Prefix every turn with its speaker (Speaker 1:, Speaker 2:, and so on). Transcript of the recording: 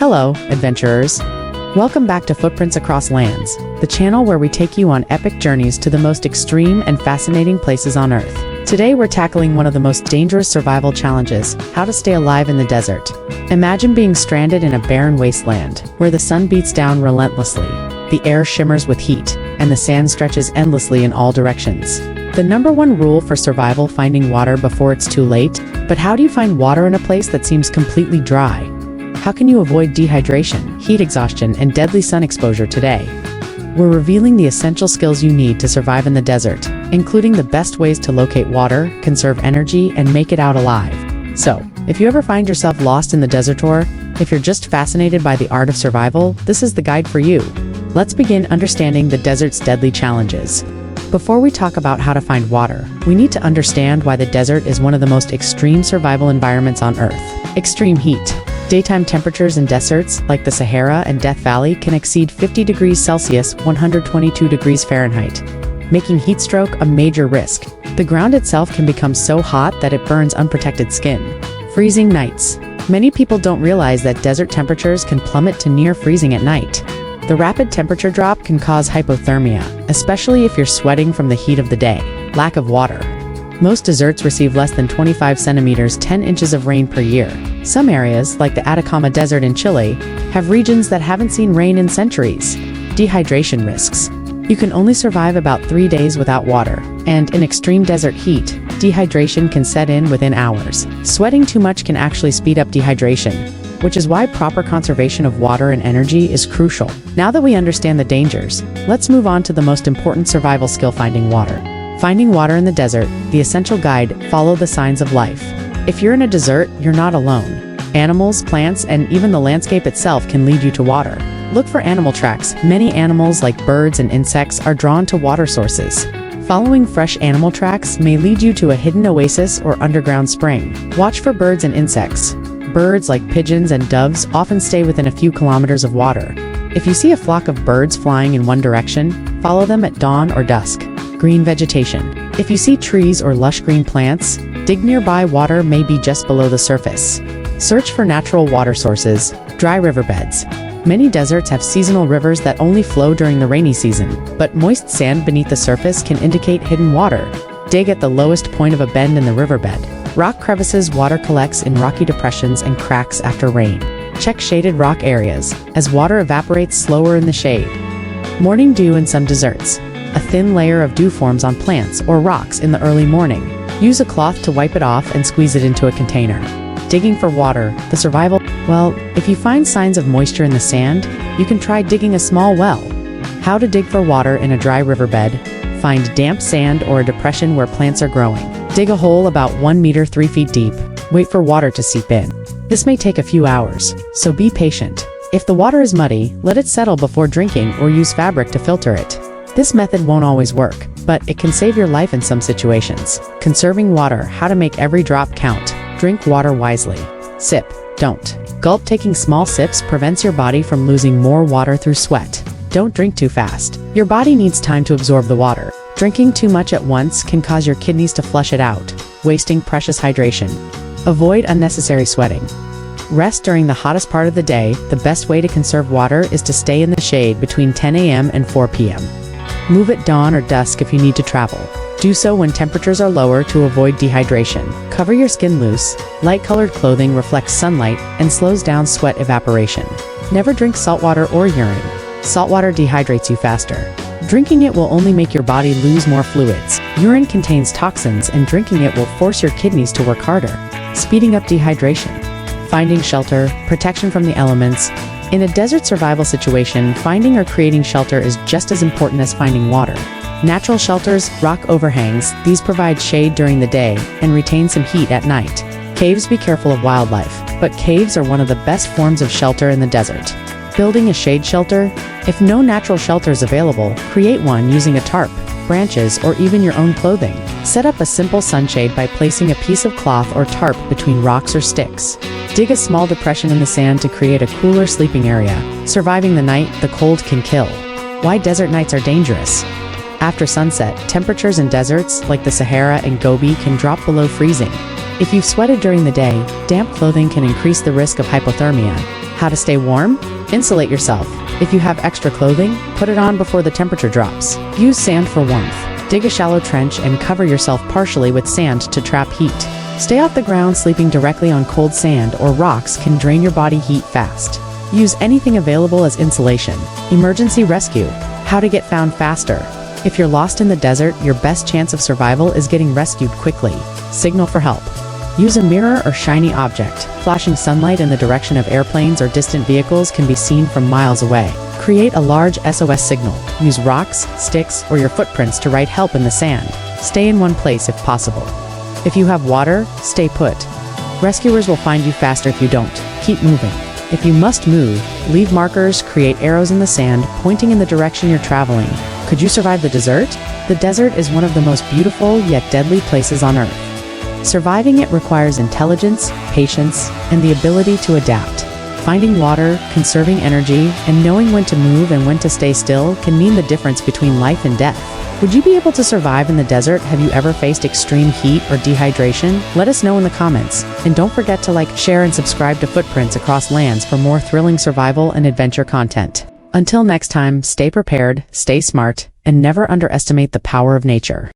Speaker 1: Hello, adventurers. Welcome back to Footprints Across Lands, the channel where we take you on epic journeys to the most extreme and fascinating places on Earth. Today we're tackling one of the most dangerous survival challenges: how to stay alive in the desert. Imagine being stranded in a barren wasteland, where the sun beats down relentlessly, the air shimmers with heat, and the sand stretches endlessly in all directions. The number one rule for survival: finding water before it's too late. But how do you find water in a place that seems completely dry? How can you avoid dehydration, heat exhaustion, and deadly sun exposure today? We're revealing the essential skills you need to survive in the desert, including the best ways to locate water, conserve energy, and make it out alive. So, if you ever find yourself lost in the desert, or if you're just fascinated by the art of survival, this is the guide for you. Let's begin understanding the desert's deadly challenges. Before we talk about how to find water, we need to understand why the desert is one of the most extreme survival environments on Earth. Extreme heat. Daytime temperatures in deserts, like the Sahara and Death Valley, can exceed 50 degrees Celsius (122 degrees Fahrenheit), making heat stroke a major risk. The ground itself can become so hot that it burns unprotected skin. Freezing nights. Many people don't realize that desert temperatures can plummet to near freezing at night. The rapid temperature drop can cause hypothermia, especially if you're sweating from the heat of the day. Lack of water. Most deserts receive less than 25 centimeters (10 inches) of rain per year. Some areas, like the Atacama Desert in Chile, have regions that haven't seen rain in centuries. Dehydration risks. You can only survive about 3 days without water, and in extreme desert heat, dehydration can set in within hours. Sweating too much can actually speed up dehydration, which is why proper conservation of water and energy is crucial. Now that we understand the dangers, let's move on to the most important survival skill: finding water. Finding water in the desert, the essential guide: follow the signs of life. If you're in a desert, you're not alone. Animals, plants, and even the landscape itself can lead you to water. Look for animal tracks. Many animals, like birds and insects, are drawn to water sources. Following fresh animal tracks may lead you to a hidden oasis or underground spring. Watch for birds and insects. Birds, like pigeons and doves, often stay within a few kilometers of water. If you see a flock of birds flying in one direction, follow them at dawn or dusk. Green vegetation. If you see trees or lush green plants, dig nearby. Water may be just below the surface. Search for natural water sources. Dry riverbeds. Many deserts have seasonal rivers that only flow during the rainy season, but moist sand beneath the surface can indicate hidden water. Dig at the lowest point of a bend in the riverbed. Rock crevices. Water collects in rocky depressions and cracks after rain. Check shaded rock areas, as water evaporates slower in the shade. Morning dew. In some deserts, a thin layer of dew forms on plants or rocks in the early morning. Use a cloth to wipe it off and squeeze it into a container. Digging for water, the survival. Well, if you find signs of moisture in the sand, you can try digging a small well. How to dig for water in a dry riverbed. Find damp sand or a depression where plants are growing. Dig a hole about 1 meter 3 feet deep. Wait for water to seep in. This may take a few hours, so be patient. If the water is muddy, let it settle before drinking or use fabric to filter it. This method won't always work, but it can save your life in some situations. Conserving water. How to make every drop count. Drink water wisely. Sip, don't gulp. Taking small sips prevents your body from losing more water through sweat. Don't drink too fast. Your body needs time to absorb the water. Drinking too much at once can cause your kidneys to flush it out, wasting precious hydration. Avoid unnecessary sweating. Rest during the hottest part of the day. The best way to conserve water is to stay in the shade between 10 a.m. and 4 p.m. Move at dawn or dusk if you need to travel. Do so when temperatures are lower to avoid dehydration. Cover your skin loose. Light-colored clothing reflects sunlight and slows down sweat evaporation. Never drink saltwater or urine. Saltwater dehydrates you faster. Drinking it will only make your body lose more fluids. Urine contains toxins, and drinking it will force your kidneys to work harder, speeding up dehydration. Finding shelter, protection from the elements. In a desert survival situation, finding or creating shelter is just as important as finding water. Natural shelters, rock overhangs. These provide shade during the day and retain some heat at night. Caves. Be careful of wildlife, but caves are one of the best forms of shelter in the desert. Building a shade shelter. If no natural shelter is available, create one using a tarp, branches, or even your own clothing. Set up a simple sunshade by placing a piece of cloth or tarp between rocks or sticks. Dig a small depression in the sand to create a cooler sleeping area. Surviving the night. The cold can kill. Why desert nights are dangerous. After sunset, temperatures in deserts, like the Sahara and Gobi, can drop below freezing. If you've sweated during the day, damp clothing can increase the risk of hypothermia. How to stay warm? Insulate yourself. If you have extra clothing, put it on before the temperature drops. Use sand for warmth. Dig a shallow trench and cover yourself partially with sand to trap heat. Stay off the ground. Sleeping directly on cold sand or rocks can drain your body heat fast. Use anything available as insulation. Emergency rescue. How to get found faster. If you're lost in the desert, your best chance of survival is getting rescued quickly. Signal for help. Use a mirror or shiny object. Flashing sunlight in the direction of airplanes or distant vehicles can be seen from miles away. Create a large SOS signal. Use rocks, sticks, or your footprints to write help in the sand. Stay in one place if possible. If you have water, stay put. Rescuers will find you faster if you don't. Keep moving. If you must move, leave markers, create arrows in the sand, pointing in the direction you're traveling. Could you survive the desert? The desert is one of the most beautiful yet deadly places on Earth. Surviving it requires intelligence, patience, and the ability to adapt. Finding water, conserving energy, and knowing when to move and when to stay still can mean the difference between life and death. Would you be able to survive in the desert? Have you ever faced extreme heat or dehydration? Let us know in the comments. And don't forget to like, share, and subscribe to Footprints Across Lands for more thrilling survival and adventure content. Until next time, stay prepared, stay smart, and never underestimate the power of nature.